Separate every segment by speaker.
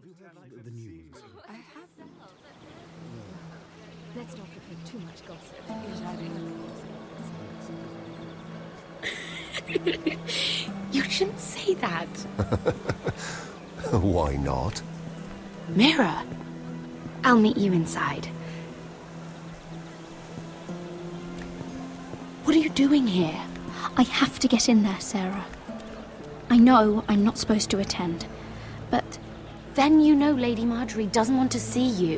Speaker 1: The news.
Speaker 2: I have. Let's not repeat too much gossip.
Speaker 3: You shouldn't say that.
Speaker 4: Why not?
Speaker 3: Mira, I'll meet you inside. What are you doing here?
Speaker 5: I have to get in there, Sarah. I know I'm not supposed to attend, but...
Speaker 3: Then you know Lady Marjorie doesn't want to see you.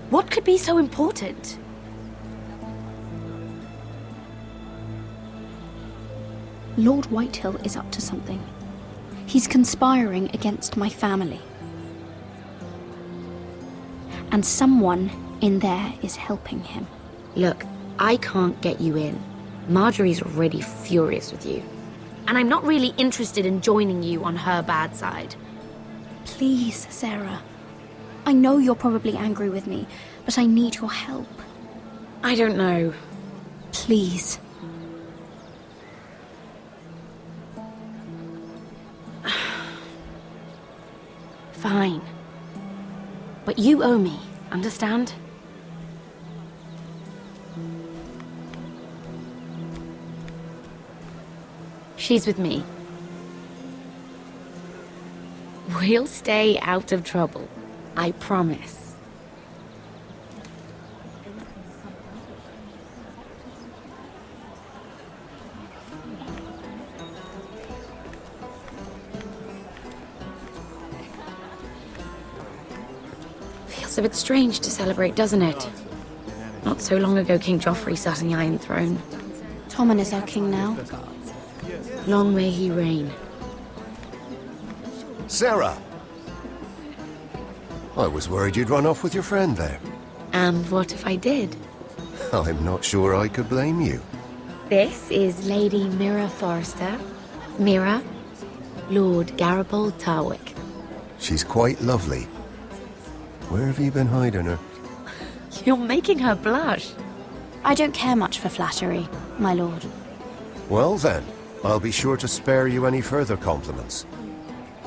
Speaker 3: What could be so important?
Speaker 5: Lord Whitehill is up to something. He's conspiring against my family. And someone in there is helping him.
Speaker 3: Look, I can't get you in. Marjorie's already furious with you. And I'm not really interested in joining you on her bad side.
Speaker 5: Please, Sarah. I know you're probably angry with me, but I need your help.
Speaker 3: I don't know.
Speaker 5: Please.
Speaker 3: Fine. But you owe me, understand? She's with me. We'll stay out of trouble. I promise. Feels a bit strange to celebrate, doesn't it? Not so long ago, King Joffrey sat on the Iron Throne.
Speaker 5: Tommen is our king now.
Speaker 3: Long may he reign.
Speaker 4: Sarah! I was worried you'd run off with your friend there.
Speaker 3: And what if I did?
Speaker 4: I'm not sure I could blame you.
Speaker 3: This is Lady Mira Forrester. Mira, Lord Garibaldi Tarwick.
Speaker 4: She's quite lovely. Where have you been hiding her?
Speaker 3: You're making her blush.
Speaker 5: I don't care much for flattery, my lord.
Speaker 4: Well then, I'll be sure to spare you any further compliments.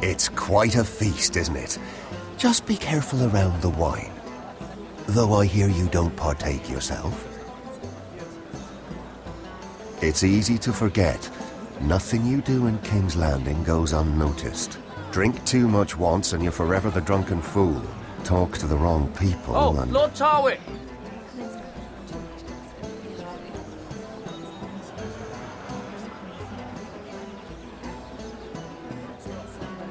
Speaker 4: It's quite a feast, isn't it? Just be careful around the wine. Though I hear you don't partake yourself. It's easy to forget. Nothing you do in King's Landing goes unnoticed. Drink too much once and you're forever the drunken fool. Talk to the wrong people and...
Speaker 6: Lord Tarwick!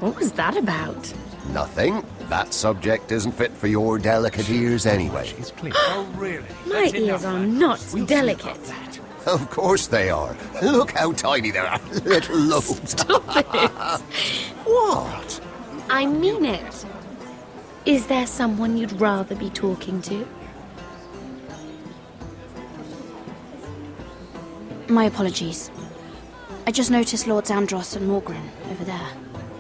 Speaker 3: What was that about?
Speaker 4: Nothing. That subject isn't fit for your delicate ears anyway.
Speaker 6: Oh, really?
Speaker 3: My ears are not delicate.
Speaker 4: Of course they are. Look how tiny they are. Little lobes.
Speaker 3: Stop it.
Speaker 4: What?
Speaker 3: I mean it. Is there someone you'd rather be talking to?
Speaker 5: My apologies. I just noticed Lords Andros and Morgren over there.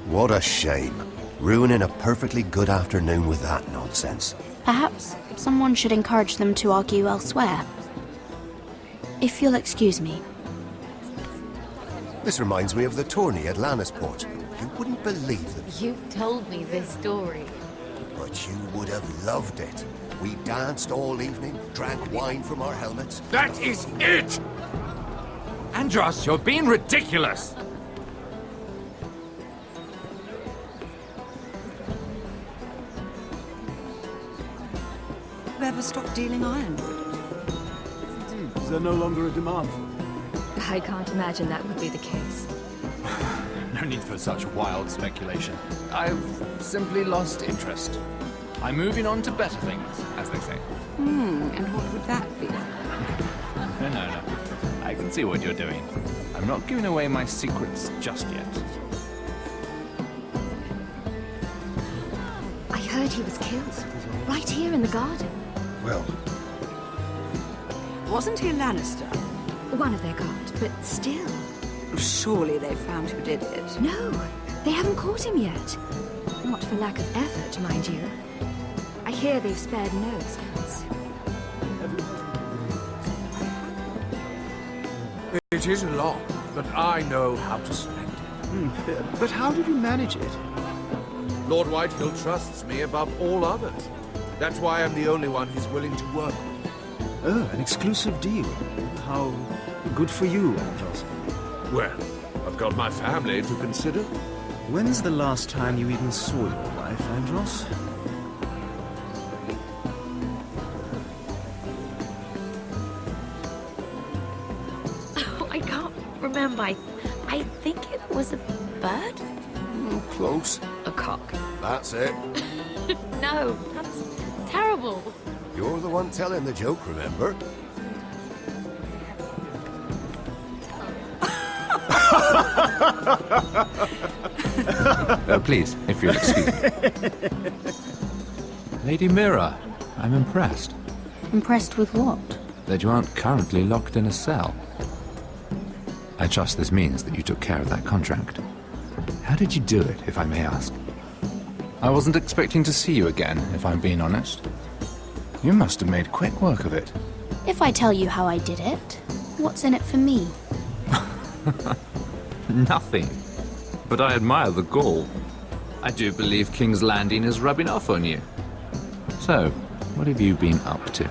Speaker 4: What a shame. Ruining a perfectly good afternoon with that nonsense.
Speaker 5: Perhaps someone should encourage them to argue elsewhere. If you'll excuse me.
Speaker 4: This reminds me of the tourney at Lannisport. You wouldn't believe them,
Speaker 3: You've told me this story.
Speaker 4: but you would have loved it. We danced all evening, drank wine from our helmets.
Speaker 6: That is it! Andros, you're being ridiculous!
Speaker 7: Ever stop dealing ironwood?
Speaker 1: Is there no longer a demand for it?
Speaker 2: I can't imagine that would be the case.
Speaker 8: No need for such wild speculation. I've simply lost interest. I'm moving on to better things, as they say.
Speaker 7: And what would that be?
Speaker 8: No. I can see what you're doing. I'm not giving away my secrets just yet.
Speaker 2: I heard he was killed. Right here in the garden.
Speaker 4: Well,
Speaker 7: Wasn't he a Lannister?
Speaker 2: One of their guard, but still.
Speaker 7: Surely they found who did it.
Speaker 2: No, they haven't caught him yet. Not for lack of effort, mind you. I hear they've spared no expense.
Speaker 6: It is a lot, but I know how to spend it.
Speaker 1: But how did you manage it?
Speaker 9: Lord Whitehill trusts me above all others. That's why I'm the only one he's willing to work with.
Speaker 1: Oh, an exclusive deal. How good for you, Andros.
Speaker 9: Well, I've got my family to consider.
Speaker 1: When's the last time you even saw your wife, Andros?
Speaker 3: Oh, I can't remember. I think it was a bird?
Speaker 4: Close.
Speaker 3: A cock.
Speaker 4: That's it.
Speaker 3: No, that's terrible.
Speaker 4: You're the one telling the joke, remember?
Speaker 6: Please, if you'll excuse me. Lady Mira, I'm impressed
Speaker 5: Impressed with what?
Speaker 6: that you aren't currently locked in a cell. I trust this means that you took care of that contract. How did you do it, if I may ask? I wasn't expecting to see you again, if I'm being honest. You must have made quick work of it.
Speaker 5: If I tell you how I did it, what's in it for me?
Speaker 6: Nothing. But I admire the gall. I do believe King's Landing is rubbing off on you. So, what have you been up to?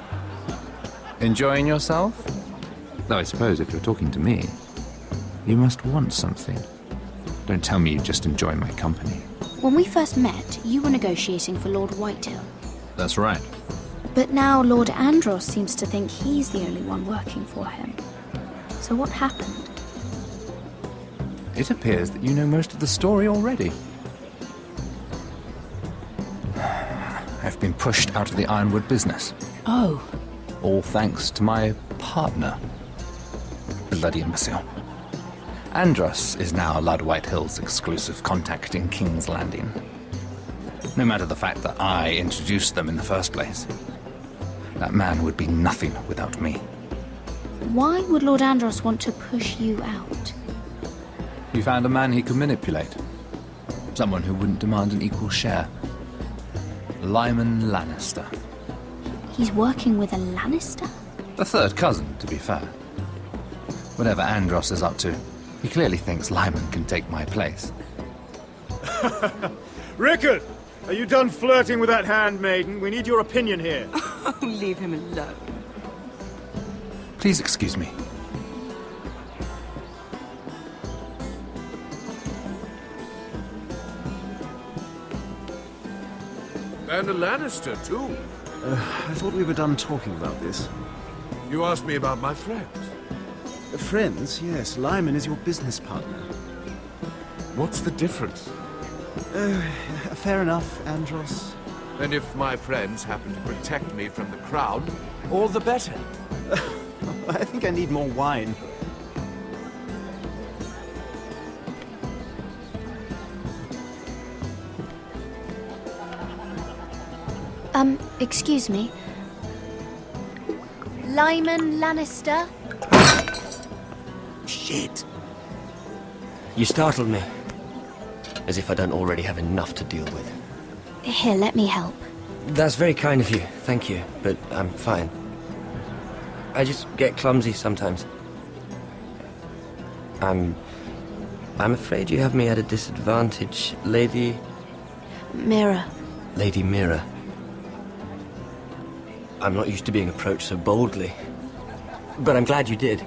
Speaker 6: Enjoying yourself? Though I suppose if you're talking to me, you must want something. Don't tell me you just enjoy my company.
Speaker 5: When we first met, you were negotiating for Lord Whitehill.
Speaker 6: That's right.
Speaker 5: But now Lord Andros seems to think he's the only one working for him. So what happened?
Speaker 6: It appears that you know most of the story already. I've been pushed out of the ironwood business.
Speaker 5: Oh.
Speaker 6: All thanks to my partner. Bloody imbecile. Andros is now Lord Whitehill's exclusive contact in King's Landing. No matter the fact that I introduced them in the first place. That man would be nothing without me.
Speaker 5: Why would Lord Andros want to push you out?
Speaker 6: He found a man he could manipulate. Someone who wouldn't demand an equal share. Lyman Lannister.
Speaker 5: He's working with a Lannister?
Speaker 6: A third cousin, to be fair. Whatever Andros is up to, he clearly thinks Lyman can take my place.
Speaker 1: Rickard! Are you done flirting with that handmaiden? We need your opinion here.
Speaker 7: Oh, leave him alone.
Speaker 6: Please excuse me.
Speaker 9: And a Lannister, too.
Speaker 1: I thought we were done talking about this.
Speaker 9: You asked me about my friends.
Speaker 1: Friends, yes. Lyman is your business partner.
Speaker 9: What's the difference?
Speaker 1: Fair enough, Andros.
Speaker 9: And if my friends happen to protect me from the crown, all the better.
Speaker 1: I think I need more wine.
Speaker 5: Excuse me. Lyman Lannister?
Speaker 10: Shit. You startled me. As if I don't already have enough to deal with.
Speaker 5: Here, let me help.
Speaker 10: That's very kind of you, thank you, but I'm fine. I just get clumsy sometimes. I'm afraid you have me at a disadvantage, Lady...
Speaker 5: Mira.
Speaker 10: Lady Mira. I'm not used to being approached so boldly. But I'm glad you did.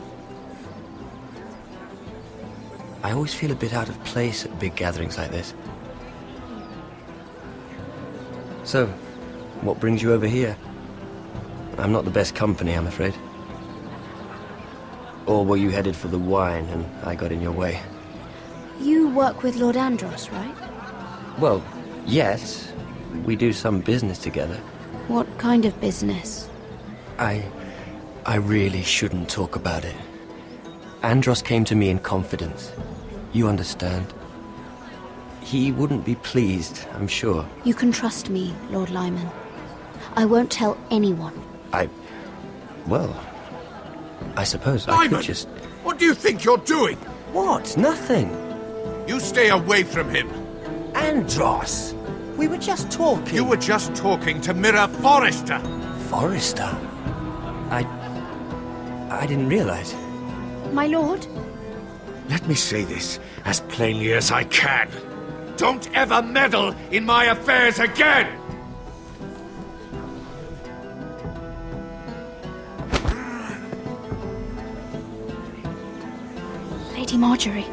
Speaker 10: I always feel a bit out of place at big gatherings like this. So, what brings you over here? I'm not the best company, I'm afraid. Or were you headed for the wine and I got in your way?
Speaker 5: You work with Lord Andros, right?
Speaker 10: Well, yes. We do some business together.
Speaker 5: What kind of business?
Speaker 10: I really shouldn't talk about it. Andros came to me in confidence. You understand? He wouldn't be pleased, I'm sure.
Speaker 5: You can trust me, Lord Lyman. I won't tell anyone.
Speaker 10: Well, I suppose
Speaker 9: Lyman!
Speaker 10: I could just...
Speaker 9: What do you think you're doing?
Speaker 10: What? Nothing.
Speaker 9: You stay away from him.
Speaker 10: Andros! We were just talking.
Speaker 9: You were just talking to Mira Forrester.
Speaker 10: Forrester? I didn't realize.
Speaker 5: My lord?
Speaker 9: Let me say this as plainly as I can. Don't ever meddle in my affairs again!
Speaker 5: Lady Marjorie.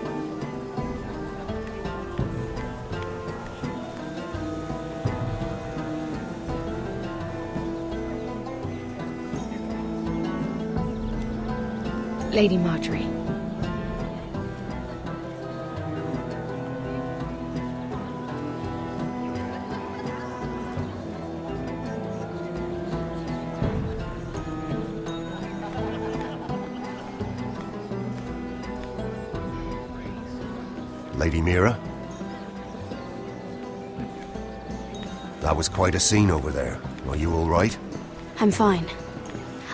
Speaker 3: Lady Marjorie.
Speaker 4: Lady Mira? That was quite a scene over there. Are you all right?
Speaker 5: I'm fine.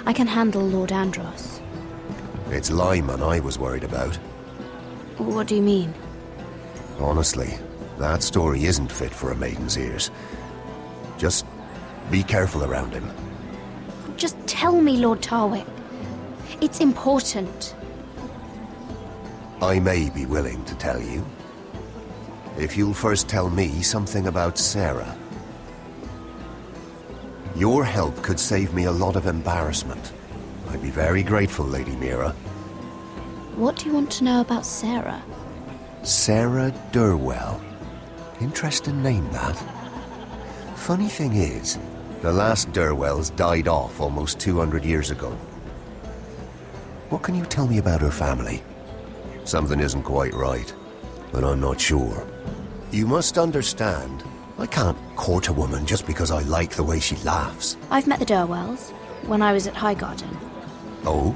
Speaker 5: I can handle Lord Andros.
Speaker 4: It's Lyman I was worried about.
Speaker 5: What do you mean?
Speaker 4: Honestly, that story isn't fit for a maiden's ears. Just be careful around him.
Speaker 5: Just tell me, Lord Tarwick. It's important.
Speaker 4: I may be willing to tell you. If you'll first tell me something about Sarah. Your help could save me a lot of embarrassment. I'd be very grateful, Lady Mira.
Speaker 5: What do you want to know about Sarah?
Speaker 4: Sarah Durwell. Interesting name, that. Funny thing is, the last Durwells died off almost 200 years ago. What can you tell me about her family? Something isn't quite right, but I'm not sure. You must understand, I can't court a woman just because I like the way she laughs.
Speaker 5: I've met the Durwells when I was at Highgarden.
Speaker 4: Oh?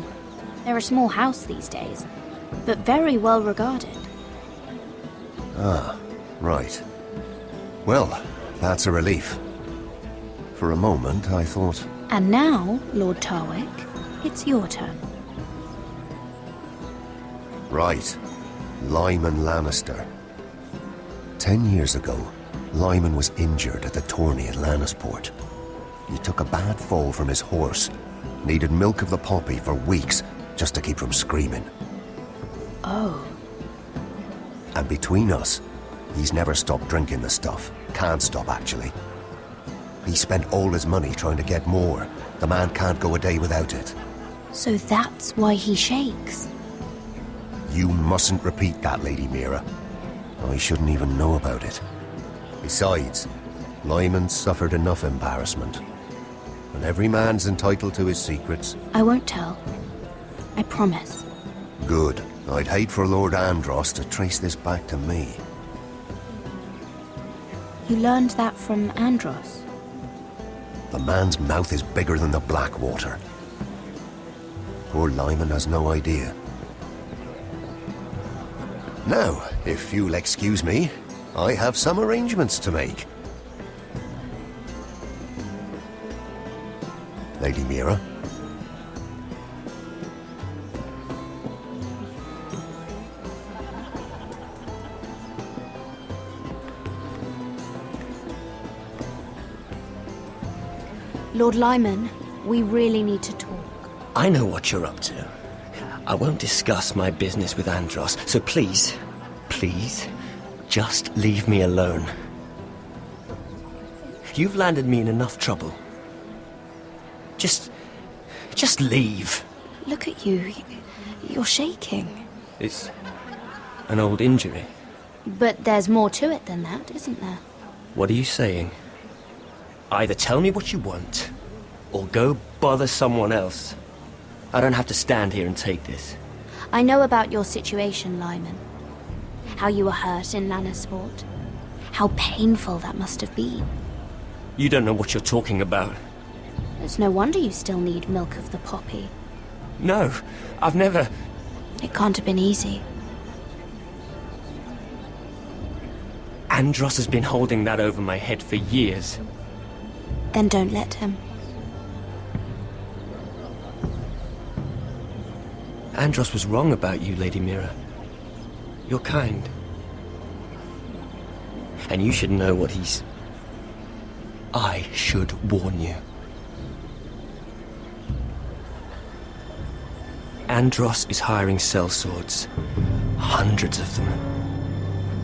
Speaker 5: They're a small house these days, but very well regarded.
Speaker 4: Ah, right. Well, that's a relief. For a moment, I thought...
Speaker 5: And now, Lord Tarwick, it's your turn.
Speaker 4: Right. Lyman Lannister. 10 years ago, Lyman was injured at the tourney at Lannisport. He took a bad fall from his horse. Needed milk of the poppy for weeks just to keep from screaming.
Speaker 5: Oh.
Speaker 4: And between us, he's never stopped drinking the stuff. Can't stop, actually. He spent all his money trying to get more. The man can't go a day without it.
Speaker 5: So that's why he shakes.
Speaker 4: You mustn't repeat that, Lady Mira. I shouldn't even know about it. Besides, Lyman suffered enough embarrassment. And every man's entitled to his secrets.
Speaker 5: I won't tell. I promise.
Speaker 4: Good. I'd hate for Lord Andros to trace this back to me.
Speaker 5: You learned that from Andros?
Speaker 4: The man's mouth is bigger than the Blackwater. Poor Lyman has no idea. Now, if you'll excuse me, I have some arrangements to make. Lady Mira?
Speaker 5: Lord Lyman, we really need to talk.
Speaker 10: I know what you're up to. I won't discuss my business with Andros, so please, just leave me alone. You've landed me in enough trouble. Just leave.
Speaker 5: Look at you. You're shaking.
Speaker 10: It's an old injury.
Speaker 5: But there's more to it than that, isn't there?
Speaker 10: What are you saying? Either tell me what you want, or go bother someone else. I don't have to stand here and take this.
Speaker 5: I know about your situation, Lyman. How you were hurt in Lannisport. How painful that must have been.
Speaker 10: You don't know what you're talking about.
Speaker 5: It's no wonder you still need milk of the poppy.
Speaker 10: No, I've never...
Speaker 5: It can't have been easy.
Speaker 10: Andros has been holding that over my head for years.
Speaker 5: Then don't let him.
Speaker 10: Andros was wrong about you, Lady Mira. You're kind. And you should know what he's... I should warn you. Andros is hiring sellswords. Hundreds of them.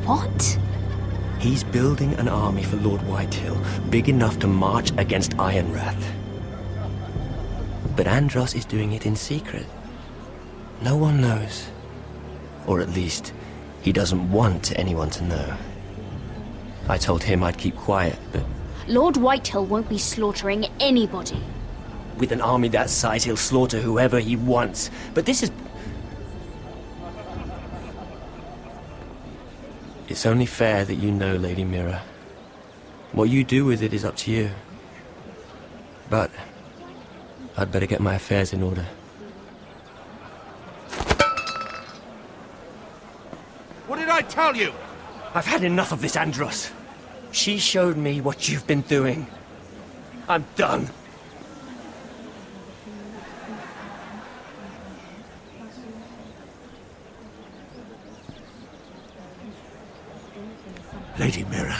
Speaker 5: What?
Speaker 10: He's building an army for Lord Whitehill, big enough to march against Ironrath. But Andros is doing it in secret. No one knows. Or at least, he doesn't want anyone to know. I told him I'd keep quiet, but...
Speaker 5: Lord Whitehill won't be slaughtering anybody.
Speaker 10: With an army that size, he'll slaughter whoever he wants. But this is... It's only fair that you know, Lady Mira. What you do with it is up to you. But I'd better get my affairs in order.
Speaker 9: What did I tell you?
Speaker 10: I've had enough of this, Andros. She showed me what you've been doing. I'm done.
Speaker 9: Lady Mira,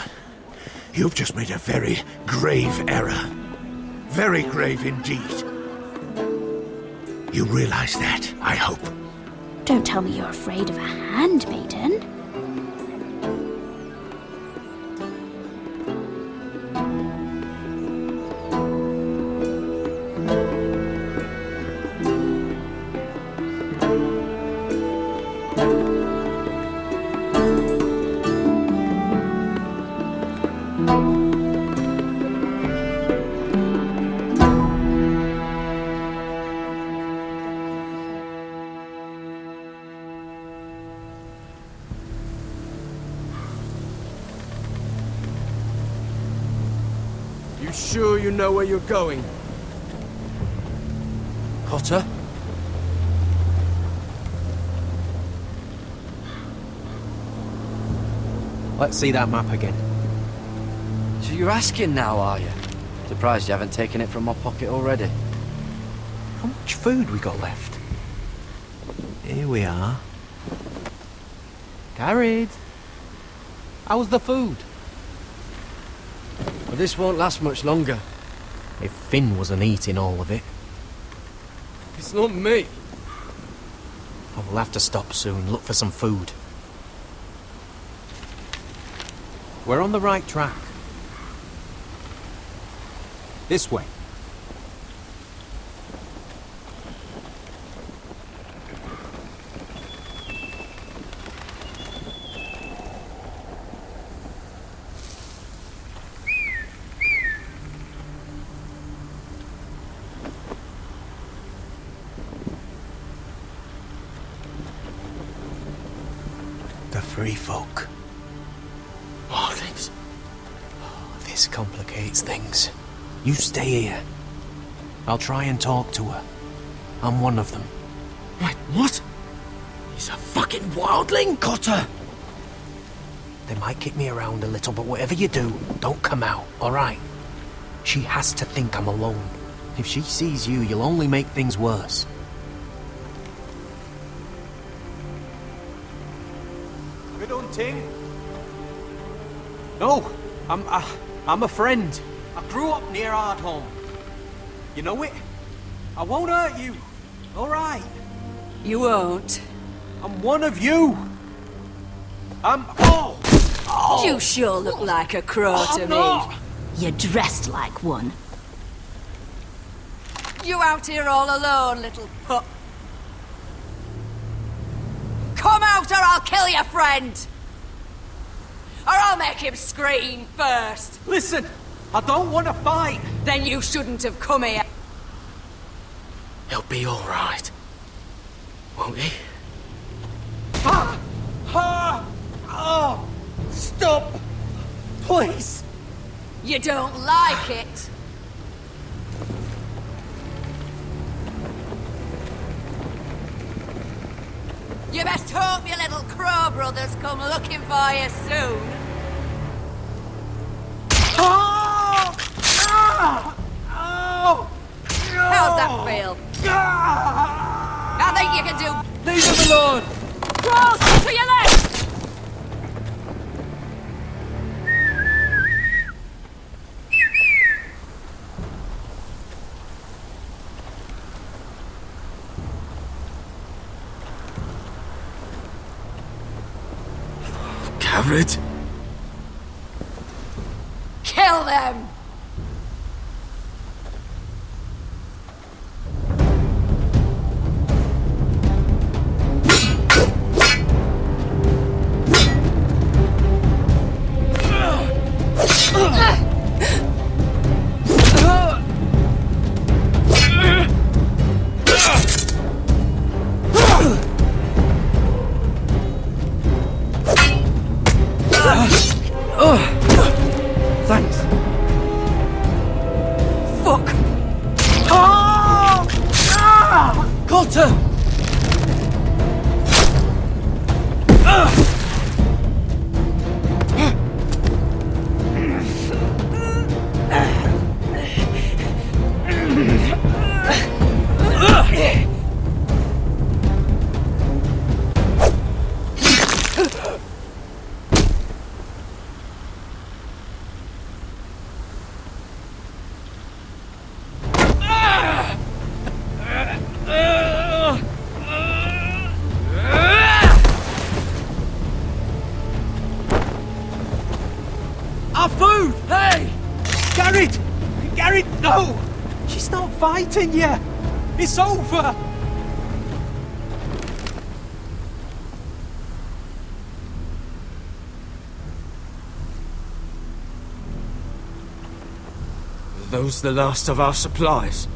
Speaker 9: you've just made a very grave error. Very grave indeed. You realize that, I hope.
Speaker 5: Don't tell me you're afraid of a handmaiden.
Speaker 9: You sure you know where you're going?
Speaker 10: Potter?
Speaker 11: Let's see that map again.
Speaker 12: So you're asking now, are you? Surprised you haven't taken it from my pocket already.
Speaker 11: How much food we got left? Here we are. Carried. How's the food?
Speaker 12: Well, this won't last much longer.
Speaker 11: If Finn wasn't eating all of it.
Speaker 12: It's not me.
Speaker 11: I will have to stop soon, look for some food. We're on the right track. This way. The free folk. Morlings. Oh, this complicates things. You stay here. I'll try and talk to her. I'm one of them.
Speaker 10: Wait, what? He's a fucking wildling, Cotter!
Speaker 11: They might kick me around a little, but whatever you do, don't come out, alright? She has to think I'm alone. If she sees you, you'll only make things worse. Good hunting. No, I'm a friend. I grew up near Ardholm. You know it? I won't hurt you. All right.
Speaker 7: You won't.
Speaker 11: I'm one of you. Oh!
Speaker 7: You sure look like a crow to me.
Speaker 11: Not.
Speaker 7: You're dressed like one. You out here all alone, little pup? Come out or I'll kill your friend! Or I'll make him scream first!
Speaker 11: Listen, I don't want to fight.
Speaker 7: Then you shouldn't have come here.
Speaker 10: He'll be all right. Won't he?
Speaker 11: Oh! Stop! Please!
Speaker 7: You don't like it? You best hope your little crow brothers come looking for you soon.
Speaker 11: Oh! Ah! Oh!
Speaker 7: How's that feel? I think you can do...
Speaker 11: Leave him alone!
Speaker 7: Cross to your left!
Speaker 10: Garrett?
Speaker 7: Kill them!
Speaker 11: Thanks.
Speaker 7: Fuck!
Speaker 11: Coulter! Our food! Hey! Garrett! Garrett, no! She's not fighting yet! It's over! Are those the last of our supplies?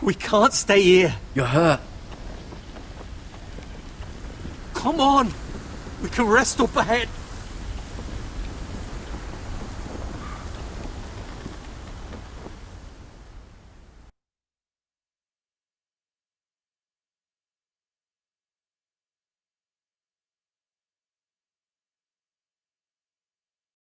Speaker 11: We can't stay here.
Speaker 12: You're hurt.
Speaker 11: Come on. We can rest up ahead.